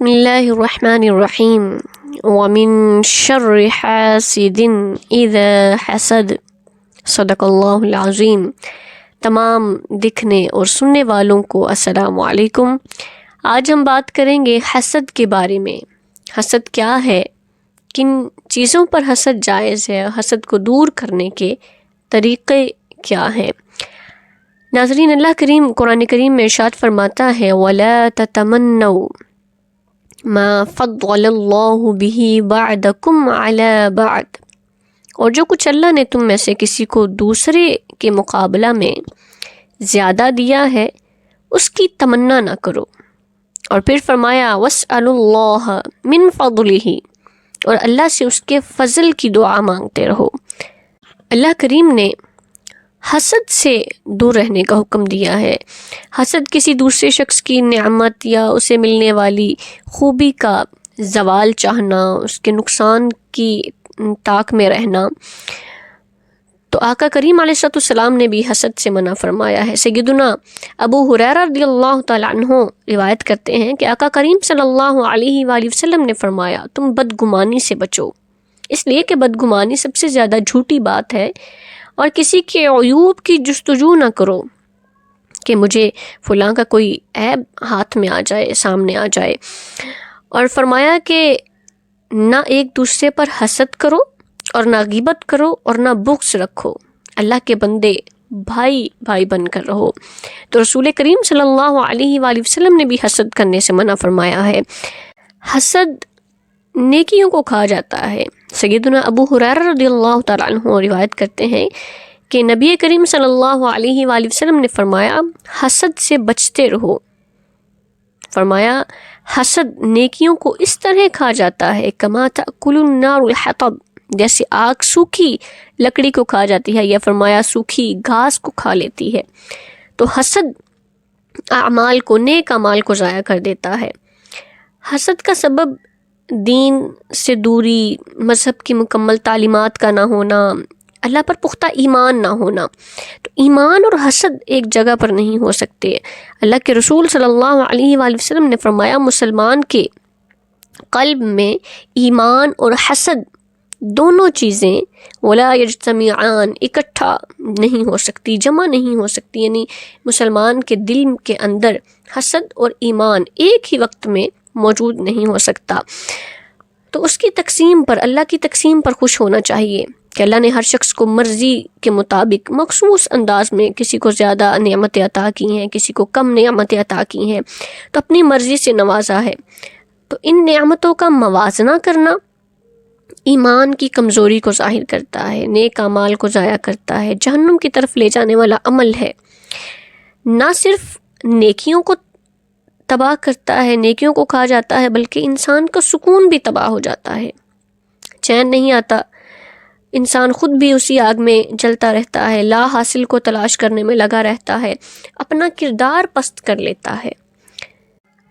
بسم اللہ الرحمن الرحیم ومن شر حاسد اذا حسد صدق اللہ العظیم۔ تمام دیکھنے اور سننے والوں کو السلام علیکم۔ آج ہم بات کریں گے حسد کے بارے میں۔ حسد کیا ہے، کن چیزوں پر حسد جائز ہے، حسد کو دور کرنے کے طریقے کیا ہیں۔ ناظرین، اللہ کریم قرآن کریم میں ارشاد فرماتا ہے وَلَا تَتَمَنَّوْا مَا فَضَّلَ اللَّهُ بِهِ بَعْضَكُمْ عَلَى بَعْضٍ، اور جو کچھ اللہ نے تم میں سے کسی کو دوسرے کے مقابلہ میں زیادہ دیا ہے اس کی تمنا نہ کرو۔ اور پھر فرمایا وَاسْأَلُوا اللَّهَ مِن فَضْلِهِ، اور اللہ سے اس کے فضل کی دعا مانگتے رہو۔ اللہ کریم نے حسد سے دور رہنے کا حکم دیا ہے۔ حسد کسی دوسرے شخص کی نعمت یا اسے ملنے والی خوبی کا زوال چاہنا، اس کے نقصان کی طاق میں رہنا۔ تو آقا کریم علیہ السلام نے بھی حسد سے منع فرمایا ہے۔ سیدنا ابو ہریرہ رضی اللہ تعالیٰ عنہ روایت کرتے ہیں کہ آقا کریم صلی اللہ علیہ وآلہ وسلم نے فرمایا تم بدگمانی سے بچو، اس لیے کہ بدگمانی سب سے زیادہ جھوٹی بات ہے، اور کسی کے عیوب کی جستجو نہ کرو کہ مجھے فلاں کا کوئی عیب ہاتھ میں آ جائے، سامنے آ جائے۔ اور فرمایا کہ نہ ایک دوسرے پر حسد کرو اور نہ غیبت کرو اور نہ بغض رکھو، اللہ کے بندے بھائی بھائی بن کر رہو۔ تو رسول کریم صلی اللہ علیہ وآلہ وسلم نے بھی حسد کرنے سے منع فرمایا ہے۔ حسد نیکیوں کو کھا جاتا ہے۔ سیدنا ابو ہریرہ رضی اللہ تعالیٰ عنہ روایت کرتے ہیں کہ نبی کریم صلی اللہ علیہ وآلہ وسلم نے فرمایا حسد سے بچتے رہو۔ فرمایا حسد نیکیوں کو اس طرح کھا جاتا ہے کما تأکل النار الحطب، جیسے آگ سوکھی لکڑی کو کھا جاتی ہے، یا فرمایا سوکھی گھاس کو کھا لیتی ہے۔ تو حسد اعمال کو، نیک اعمال کو ضائع کر دیتا ہے۔ حسد کا سبب دین سے دوری، مذہب کی مکمل تعلیمات کا نہ ہونا، اللہ پر پختہ ایمان نہ ہونا۔ تو ایمان اور حسد ایک جگہ پر نہیں ہو سکتے۔ اللہ کے رسول صلی اللہ علیہ وآلہ وسلم نے فرمایا مسلمان کے قلب میں ایمان اور حسد دونوں چیزیں ولا یجتمعان، اکٹھا نہیں ہو سکتی، جمع نہیں ہو سکتی، یعنی مسلمان کے دل کے اندر حسد اور ایمان ایک ہی وقت میں موجود نہیں ہو سکتا۔ تو اس کی تقسیم پر، اللہ کی تقسیم پر خوش ہونا چاہیے کہ اللہ نے ہر شخص کو مرضی کے مطابق مخصوص انداز میں کسی کو زیادہ نعمتیں عطا کی ہیں، کسی کو کم نعمتیں عطا کی ہیں، تو اپنی مرضی سے نوازا ہے۔ تو ان نعمتوں کا موازنہ کرنا ایمان کی کمزوری کو ظاہر کرتا ہے، نیک اعمال کو ضائع کرتا ہے، جہنم کی طرف لے جانے والا عمل ہے۔ نہ صرف نیکیوں کو تباہ کرتا ہے، نیکیوں کو کھا جاتا ہے، بلکہ انسان کا سکون بھی تباہ ہو جاتا ہے، چین نہیں آتا، انسان خود بھی اسی آگ میں جلتا رہتا ہے، لا حاصل کو تلاش کرنے میں لگا رہتا ہے، اپنا کردار پست کر لیتا ہے۔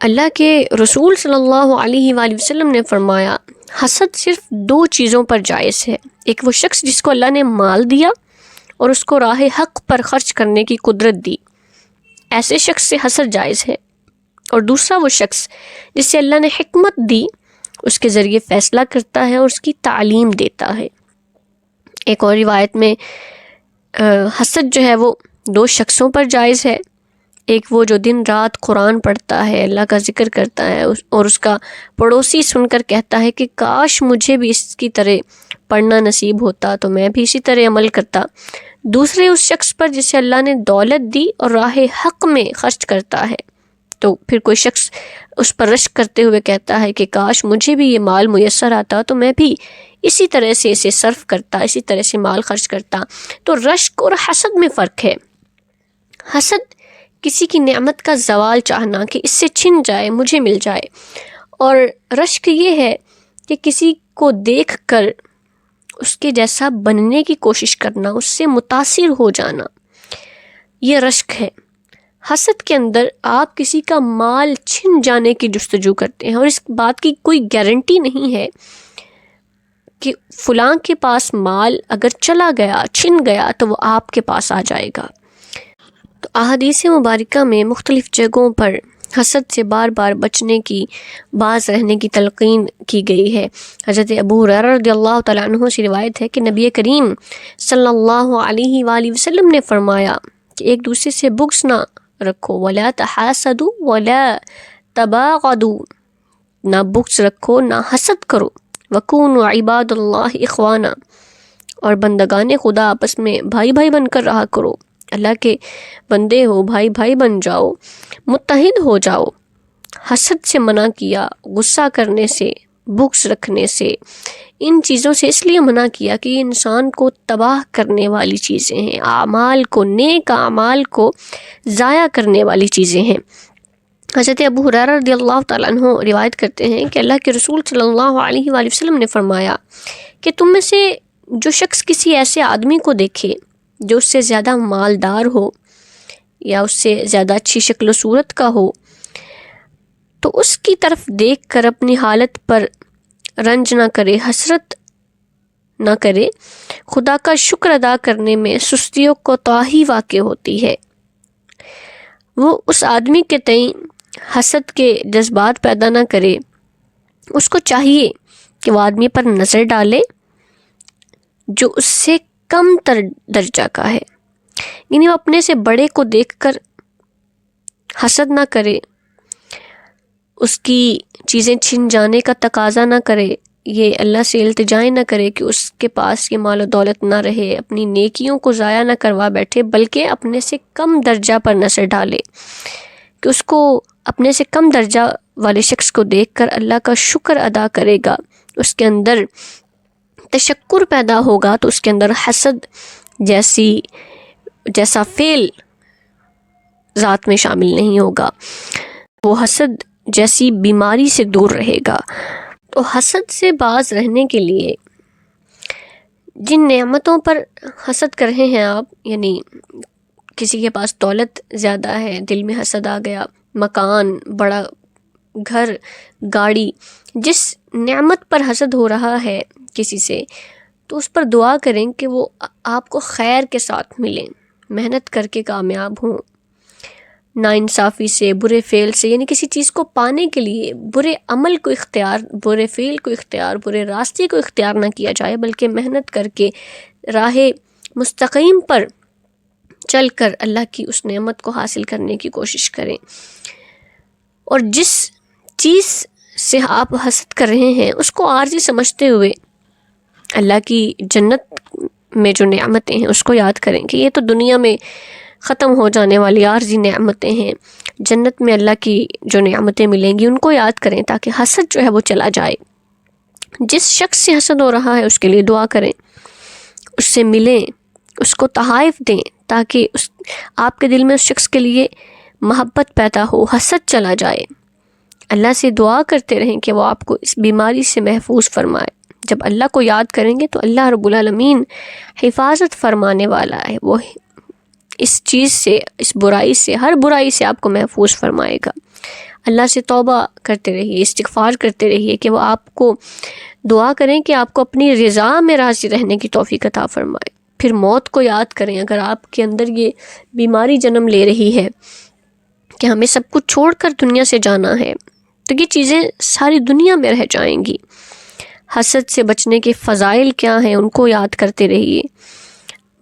اللہ کے رسول صلی اللہ علیہ وآلہ وسلم نے فرمایا حسد صرف دو چیزوں پر جائز ہے، ایک وہ شخص جس کو اللہ نے مال دیا اور اس کو راہ حق پر خرچ کرنے کی قدرت دی، ایسے شخص سے حسد جائز ہے، اور دوسرا وہ شخص جس سے اللہ نے حکمت دی، اس کے ذریعے فیصلہ کرتا ہے اور اس کی تعلیم دیتا ہے۔ ایک اور روایت میں حسد جو ہے وہ دو شخصوں پر جائز ہے، ایک وہ جو دن رات قرآن پڑھتا ہے، اللہ کا ذکر کرتا ہے، اور اس کا پڑوسی سن کر کہتا ہے کہ کاش مجھے بھی اس کی طرح پڑھنا نصیب ہوتا تو میں بھی اسی طرح عمل کرتا۔ دوسرے اس شخص پر جسے اللہ نے دولت دی اور راہ حق میں خرچ کرتا ہے، تو پھر کوئی شخص اس پر رشک کرتے ہوئے کہتا ہے کہ کاش مجھے بھی یہ مال میسر آتا تو میں بھی اسی طرح سے اسے صرف کرتا، اسی طرح سے مال خرچ کرتا۔ تو رشک اور حسد میں فرق ہے۔ حسد کسی کی نعمت کا زوال چاہنا کہ اس سے چھن جائے، مجھے مل جائے، اور رشک یہ ہے کہ کسی کو دیکھ کر اس کے جیسا بننے کی کوشش کرنا، اس سے متاثر ہو جانا، یہ رشک ہے۔ حسد کے اندر آپ کسی کا مال چھن جانے کی جستجو کرتے ہیں، اور اس بات کی کوئی گارنٹی نہیں ہے کہ فلاں کے پاس مال اگر چلا گیا، چھن گیا، تو وہ آپ کے پاس آ جائے گا۔ تو احادیث مبارکہ میں مختلف جگہوں پر حسد سے بار بار بچنے کی، باز رہنے کی تلقین کی گئی ہے۔ حضرت ابو ہریرہ رضی اللہ تعالیٰ عنہ سے روایت ہے کہ نبی کریم صلی اللہ علیہ وآلہ وسلم نے فرمایا کہ ایک دوسرے سے بغض نہ رکھو، ولا تحاسدوا ولا تباغضوا، نہ بغض رکھو نہ حسد کرو، وکونوا عباد اللہ اخوانا، اور بندگان خدا آپس میں بھائی بھائی بن کر رہا کرو، اللہ کے بندے ہو، بھائی بھائی بن جاؤ، متحد ہو جاؤ۔ حسد سے منع کیا، غصہ کرنے سے، بغض رکھنے سے، ان چیزوں سے اس لیے منع کیا کہ یہ انسان کو تباہ کرنے والی چیزیں ہیں، اعمال کو، نیک اعمال کو ضائع کرنے والی چیزیں ہیں۔ حضرت ابو ہریرہ رضی اللہ تعالیٰ عنہ روایت کرتے ہیں کہ اللہ کے رسول صلی اللہ علیہ وآلہ وسلم نے فرمایا کہ تم میں سے جو شخص کسی ایسے آدمی کو دیکھے جو اس سے زیادہ مالدار ہو یا اس سے زیادہ اچھی شکل و صورت کا ہو، تو اس کی طرف دیکھ کر اپنی حالت پر رنج نہ کرے، حسرت نہ کرے، خدا کا شکر ادا کرنے میں سستی و کوتاہی واقع ہوتی ہے۔ وہ اس آدمی کے تئیں حسد کے جذبات پیدا نہ کرے، اس کو چاہیے کہ وہ آدمی پر نظر ڈالے جو اس سے کم تر درجہ کا ہے، یعنی وہ اپنے سے بڑے کو دیکھ کر حسد نہ کرے، اس کی چیزیں چھن جانے کا تقاضا نہ کرے، یہ اللہ سے التجائیں نہ کرے کہ اس کے پاس یہ مال و دولت نہ رہے، اپنی نیکیوں کو ضائع نہ کروا بیٹھے، بلکہ اپنے سے کم درجہ پر نظر ڈالے کہ اس کو اپنے سے کم درجہ والے شخص کو دیکھ کر اللہ کا شکر ادا کرے گا، اس کے اندر تشکر پیدا ہوگا، تو اس کے اندر حسد جیسا فعل ذات میں شامل نہیں ہوگا، وہ حسد جیسی بیماری سے دور رہے گا۔ تو حسد سے باز رہنے کے لیے جن نعمتوں پر حسد کر رہے ہیں آپ، یعنی کسی کے پاس دولت زیادہ ہے، دل میں حسد آ گیا، مکان، بڑا گھر، گاڑی، جس نعمت پر حسد ہو رہا ہے کسی سے، تو اس پر دعا کریں کہ وہ آپ کو خیر کے ساتھ ملیں، محنت کر کے کامیاب ہوں، ناانصافی سے، برے فعل سے، یعنی کسی چیز کو پانے کے لیے برے عمل کو اختیار، برے فعل کو اختیار، برے راستے کو اختیار نہ کیا جائے، بلکہ محنت کر کے راہ مستقیم پر چل کر اللہ کی اس نعمت کو حاصل کرنے کی کوشش کریں۔ اور جس چیز سے آپ حسد کر رہے ہیں اس کو عارضی سمجھتے ہوئے اللہ کی جنت میں جو نعمتیں ہیں اس کو یاد کریں کہ یہ تو دنیا میں ختم ہو جانے والی عارضی نعمتیں ہیں، جنت میں اللہ کی جو نعمتیں ملیں گی ان کو یاد کریں تاکہ حسد جو ہے وہ چلا جائے۔ جس شخص سے حسد ہو رہا ہے اس کے لیے دعا کریں، اس سے ملیں، اس کو تحائف دیں تاکہ آپ کے دل میں اس شخص کے لیے محبت پیدا ہو، حسد چلا جائے۔ اللہ سے دعا کرتے رہیں کہ وہ آپ کو اس بیماری سے محفوظ فرمائے۔ جب اللہ کو یاد کریں گے تو اللہ رب العالمین حفاظت فرمانے والا ہے، وہ اس چیز سے، اس برائی سے، ہر برائی سے آپ کو محفوظ فرمائے گا۔ اللہ سے توبہ کرتے رہیے، استغفار کرتے رہیے کہ وہ آپ کو دعا کریں کہ آپ کو اپنی رضا میں راضی رہنے کی توفیق عطا فرمائے۔ پھر موت کو یاد کریں، اگر آپ کے اندر یہ بیماری جنم لے رہی ہے کہ ہمیں سب کچھ چھوڑ کر دنیا سے جانا ہے، تو یہ چیزیں ساری دنیا میں رہ جائیں گی۔ حسد سے بچنے کے فضائل کیا ہیں ان کو یاد کرتے رہیے،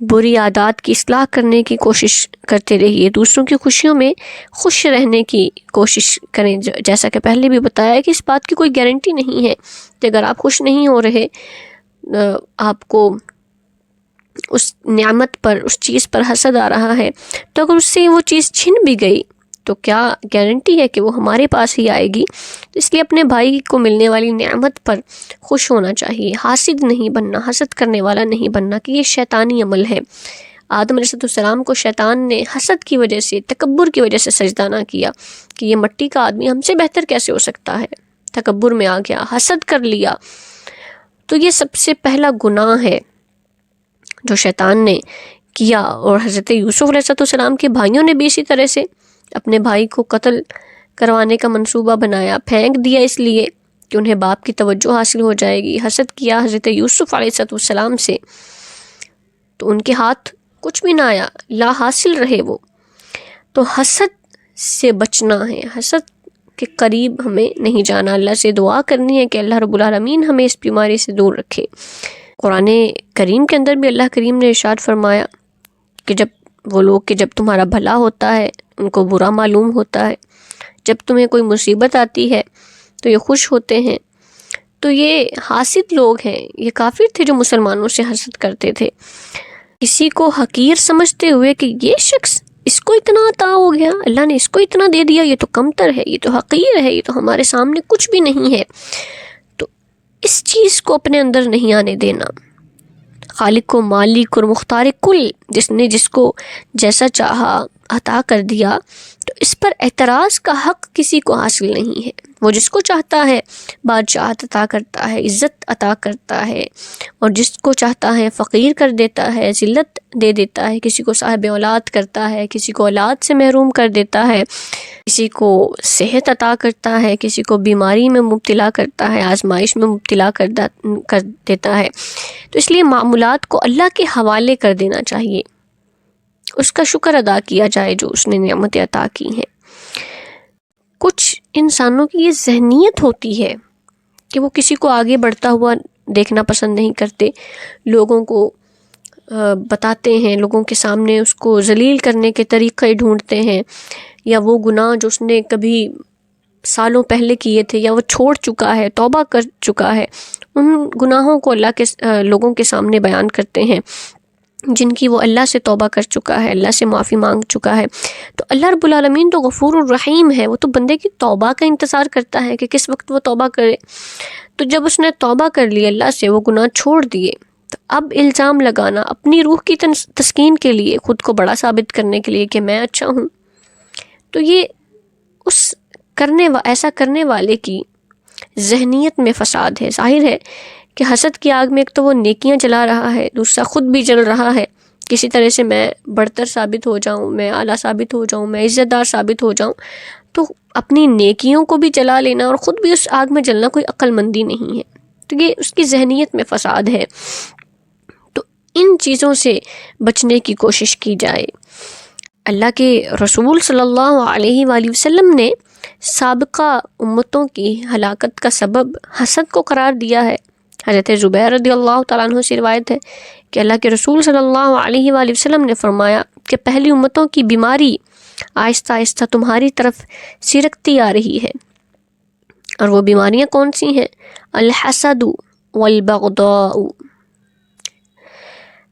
بری عادات کی اصلاح کرنے کی کوشش کرتے رہیے، دوسروں کی خوشیوں میں خوش رہنے کی کوشش کریں۔ جیسا کہ پہلے بھی بتایا ہے کہ اس بات کی کوئی گارنٹی نہیں ہے کہ اگر آپ خوش نہیں ہو رہے، آپ کو اس نعمت پر، اس چیز پر حسد آ رہا ہے، تو اگر اس سے وہ چیز چھن بھی گئی تو کیا گارنٹی ہے کہ وہ ہمارے پاس ہی آئے گی؟ تو اس لیے اپنے بھائی کو ملنے والی نعمت پر خوش ہونا چاہیے، حاسد نہیں بننا، حسد کرنے والا نہیں بننا، کہ یہ شیطانی عمل ہے۔ آدم علیہ السلام کو شیطان نے حسد کی وجہ سے، تکبر کی وجہ سے سجدہ نہ کیا کہ یہ مٹی کا آدمی ہم سے بہتر کیسے ہو سکتا ہے، تکبر میں آ گیا، حسد کر لیا۔ تو یہ سب سے پہلا گناہ ہے جو شیطان نے کیا، اور حضرت یوسف علیہ السلام کے بھائیوں نے بھی اسی طرح سے اپنے بھائی کو قتل کروانے کا منصوبہ بنایا، پھینک دیا اس لیے کہ انہیں باپ کی توجہ حاصل ہو جائے گی، حسد کیا حضرت یوسف علیہ السلام سے، تو ان کے ہاتھ کچھ بھی نہ آیا، لا حاصل رہے وہ۔ تو حسد سے بچنا ہے، حسد کے قریب ہمیں نہیں جانا، اللہ سے دعا کرنی ہے کہ اللہ رب العالمین ہمیں اس بیماری سے دور رکھے۔ قرآن کریم کے اندر بھی اللہ کریم نے ارشاد فرمایا کہ جب وہ لوگ کہ جب تمہارا بھلا ہوتا ہے ان کو برا معلوم ہوتا ہے، جب تمہیں کوئی مصیبت آتی ہے تو یہ خوش ہوتے ہیں۔ تو یہ حاسد لوگ ہیں، یہ کافر تھے جو مسلمانوں سے حسد کرتے تھے، کسی کو حقیر سمجھتے ہوئے کہ یہ شخص، اس کو اتنا عطا ہو گیا، اللہ نے اس کو اتنا دے دیا، یہ تو کمتر ہے، یہ تو حقیر ہے، یہ تو ہمارے سامنے کچھ بھی نہیں ہے۔ تو اس چیز کو اپنے اندر نہیں آنے دینا۔ خالق و مالک اور مختار کل جس نے جس کو جیسا چاہا عطا کر دیا، تو اس پر اعتراض کا حق کسی کو حاصل نہیں ہے۔ وہ جس کو چاہتا ہے بادشاہت عطا کرتا ہے، عزت عطا کرتا ہے، اور جس کو چاہتا ہے فقیر کر دیتا ہے، ذلت دے دیتا ہے، کسی کو صاحب اولاد کرتا ہے، کسی کو اولاد سے محروم کر دیتا ہے، کسی کو صحت عطا کرتا ہے، کسی کو بیماری میں مبتلا کرتا ہے، آزمائش میں مبتلا کر دیتا ہے۔ تو اس لیے معاملات کو اللہ کے حوالے کر دینا چاہیے، اس کا شکر ادا کیا جائے جو اس نے نعمتیں عطا کی ہیں۔ کچھ انسانوں کی یہ ذہنیت ہوتی ہے کہ وہ کسی کو آگے بڑھتا ہوا دیکھنا پسند نہیں کرتے، لوگوں کو بتاتے ہیں، لوگوں کے سامنے اس کو ذلیل کرنے کے طریقے ڈھونڈتے ہیں، یا وہ گناہ جو اس نے کبھی سالوں پہلے کیے تھے یا وہ چھوڑ چکا ہے، توبہ کر چکا ہے، ان گناہوں کو اللہ کے لوگوں کے سامنے بیان کرتے ہیں جن کی وہ اللہ سے توبہ کر چکا ہے، اللہ سے معافی مانگ چکا ہے۔ تو اللہ رب العالمین تو غفور الرحیم ہے، وہ تو بندے کی توبہ کا انتظار کرتا ہے کہ کس وقت وہ توبہ کرے۔ تو جب اس نے توبہ کر لی اللہ سے، وہ گناہ چھوڑ دیے، تو اب الزام لگانا اپنی روح کی تسکین کے لیے، خود کو بڑا ثابت کرنے کے لیے کہ میں اچھا ہوں، تو یہ اس ایسا کرنے والے کی ذہنیت میں فساد ہے۔ ظاہر ہے کہ حسد کی آگ میں ایک تو وہ نیکیاں جلا رہا ہے، دوسرا خود بھی جل رہا ہے، کسی طرح سے میں برتر ثابت ہو جاؤں، میں اعلیٰ ثابت ہو جاؤں، میں عزت دار ثابت ہو جاؤں۔ تو اپنی نیکیوں کو بھی جلا لینا اور خود بھی اس آگ میں جلنا کوئی عقل مندی نہیں ہے، تو یہ اس کی ذہنیت میں فساد ہے۔ تو ان چیزوں سے بچنے کی کوشش کی جائے۔ اللہ کے رسول صلی اللہ علیہ وآلہ وسلم نے سابقہ امتوں کی ہلاکت کا سبب حسد کو قرار دیا ہے۔ حضرت زبیر رضی اللہ تعالیٰ عنہ سے روایت ہے کہ اللہ کے رسول صلی اللہ علیہ وآلہ وسلم نے فرمایا کہ پہلی امتوں کی بیماری آہستہ آہستہ تمہاری طرف سرکتی آ رہی ہے، اور وہ بیماریاں کون سی ہیں؟ الحسد والبغضاء،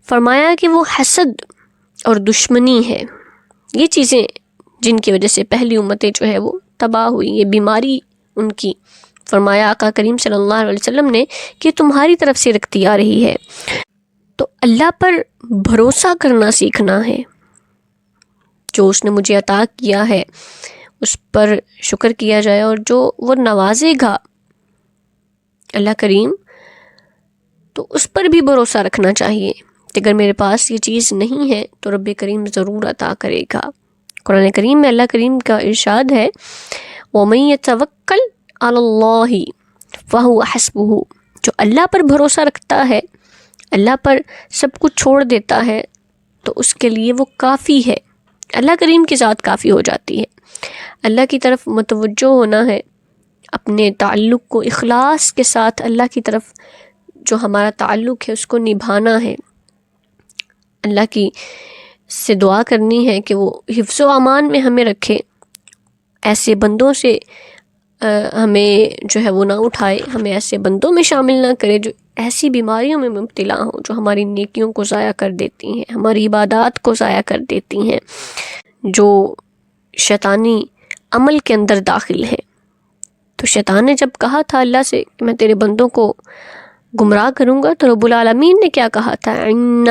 فرمایا کہ وہ حسد اور دشمنی ہے، یہ چیزیں جن کی وجہ سے پہلی امتیں جو ہے وہ تباہ ہوئی، یہ بیماری ان کی۔ فرمایا آقا کریم صلی اللہ علیہ وسلم نے کہ تمہاری طرف سے رکھتی آ رہی ہے۔ تو اللہ پر بھروسہ کرنا سیکھنا ہے، جو اس نے مجھے عطا کیا ہے اس پر شکر کیا جائے، اور جو وہ نوازے گا اللہ کریم تو اس پر بھی بھروسہ رکھنا چاہیے کہ اگر میرے پاس یہ چیز نہیں ہے تو رب کریم ضرور عطا کرے گا۔ قرآن کریم میں اللہ کریم کا ارشاد ہے وَمَن يَتَوَكَّلْ عَلَى اللَّهِ فَهُوَ حَسْبُهُ، جو اللہ پر بھروسہ رکھتا ہے، اللہ پر سب کچھ چھوڑ دیتا ہے، تو اس کے لیے وہ کافی ہے، اللہ کریم کی ذات کافی ہو جاتی ہے۔ اللہ کی طرف متوجہ ہونا ہے، اپنے تعلق کو اخلاص کے ساتھ اللہ کی طرف جو ہمارا تعلق ہے اس کو نبھانا ہے، اللہ کی سے دعا کرنی ہے کہ وہ حفظ و امان میں ہمیں رکھے، ایسے بندوں سے ہمیں جو ہے وہ نہ اٹھائے، ہمیں ایسے بندوں میں شامل نہ کرے جو ایسی بیماریوں میں مبتلا ہوں، جو ہماری نیکیوں کو ضائع کر دیتی ہیں، ہماری عبادات کو ضائع کر دیتی ہیں، جو شیطانی عمل کے اندر داخل ہیں۔ تو شیطان نے جب کہا تھا اللہ سے کہ میں تیرے بندوں کو گمراہ کروں گا، تو رب العالمین نے کیا کہا تھا؟ اِنَّ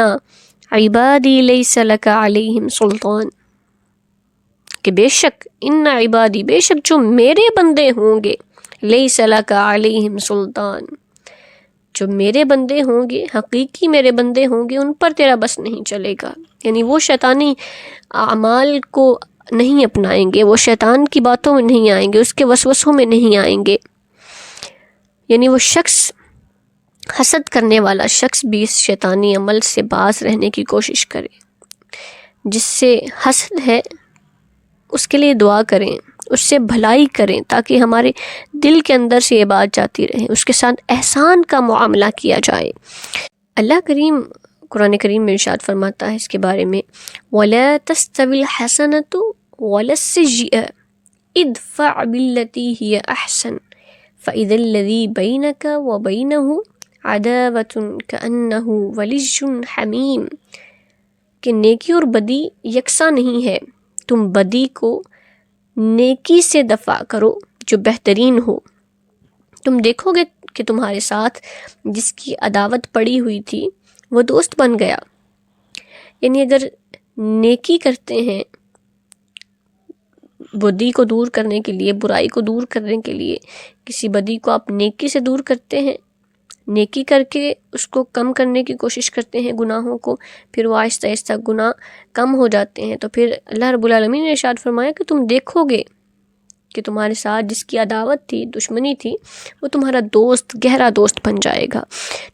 عِبَادِي لَيْسَ لَكَ عَلَيْهِمْ سُلْطَان، کہ بے شک ان عبادی، بے شک جو میرے بندے ہوں گے، لیس لک علیہم سلطان، جو میرے بندے ہوں گے، حقیقی میرے بندے ہوں گے، ان پر تیرا بس نہیں چلے گا۔ یعنی وہ شیطانی اعمال کو نہیں اپنائیں گے، وہ شیطان کی باتوں میں نہیں آئیں گے، اس کے وسوسوں میں نہیں آئیں گے۔ یعنی وہ شخص، حسد کرنے والا شخص بھی اس شیطانی عمل سے باز رہنے کی کوشش کرے۔ جس سے حسد ہے اس کے لیے دعا کریں، اس سے بھلائی کریں، تاکہ ہمارے دل کے اندر سے یہ بات جاتی رہے، اس کے ساتھ احسان کا معاملہ کیا جائے۔ اللہ کریم قرآن کریم میں ارشاد فرماتا ہے اس کے بارے میں وَلَا تَسْتَوِي الْحَسَنَةُ وَلَا السَّيِّئَةُ ادْفَعْ بِالَّتِي هِيَ أَحْسَنُ فَإِذَا الَّذِي بَيْنَكَ وَبَيْنَهُ عَدَاوَةٌ كَأَنَّهُ وَلِيٌّ حَمِيمٌ، کہ نیکی اور بدی یکساں نہیں ہے، تم بدی کو نیکی سے دفع کرو جو بہترین ہو۔ تم دیکھو گے کہ تمہارے ساتھ جس کی عداوت پڑی ہوئی تھی وہ دوست بن گیا۔ یعنی اگر نیکی کرتے ہیں بدی کو دور کرنے کے لیے، برائی کو دور کرنے کے لیے، کسی بدی کو آپ نیکی سے دور کرتے ہیں، نیکی کر کے اس کو کم کرنے کی کوشش کرتے ہیں گناہوں کو، پھر وہ آہستہ آہستہ گناہ کم ہو جاتے ہیں، تو پھر اللہ رب العالمین نے ارشاد فرمایا کہ تم دیکھو گے کہ تمہارے ساتھ جس کی عداوت تھی، دشمنی تھی، وہ تمہارا دوست، گہرا دوست بن جائے گا۔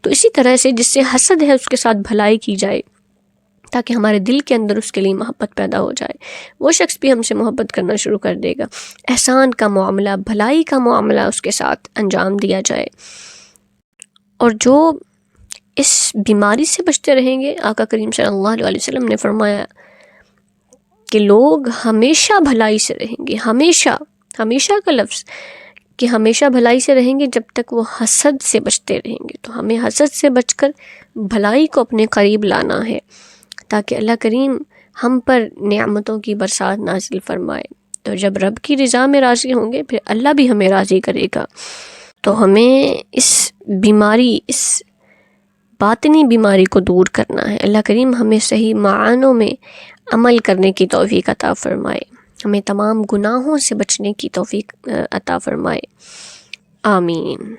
تو اسی طرح سے جس سے حسد ہے اس کے ساتھ بھلائی کی جائے، تاکہ ہمارے دل کے اندر اس کے لیے محبت پیدا ہو جائے، وہ شخص بھی ہم سے محبت کرنا شروع کر دے گا۔ احسان کا معاملہ، بھلائی کا معاملہ اس کے ساتھ انجام دیا جائے۔ اور جو اس بیماری سے بچتے رہیں گے، آقا کریم صلی اللہ علیہ وسلم نے فرمایا کہ لوگ ہمیشہ بھلائی سے رہیں گے، ہمیشہ، ہمیشہ کا لفظ کہ ہمیشہ بھلائی سے رہیں گے جب تک وہ حسد سے بچتے رہیں گے۔ تو ہمیں حسد سے بچ کر بھلائی کو اپنے قریب لانا ہے، تاکہ اللہ کریم ہم پر نعمتوں کی برسات نازل فرمائے۔ تو جب رب کی رضا میں راضی ہوں گے، پھر اللہ بھی ہمیں راضی کرے گا۔ تو ہمیں اس بیماری، اس باطنی بیماری کو دور کرنا ہے۔ اللہ کریم ہمیں صحیح معنوں میں عمل کرنے کی توفیق عطا فرمائے، ہمیں تمام گناہوں سے بچنے کی توفیق عطا فرمائے، آمین۔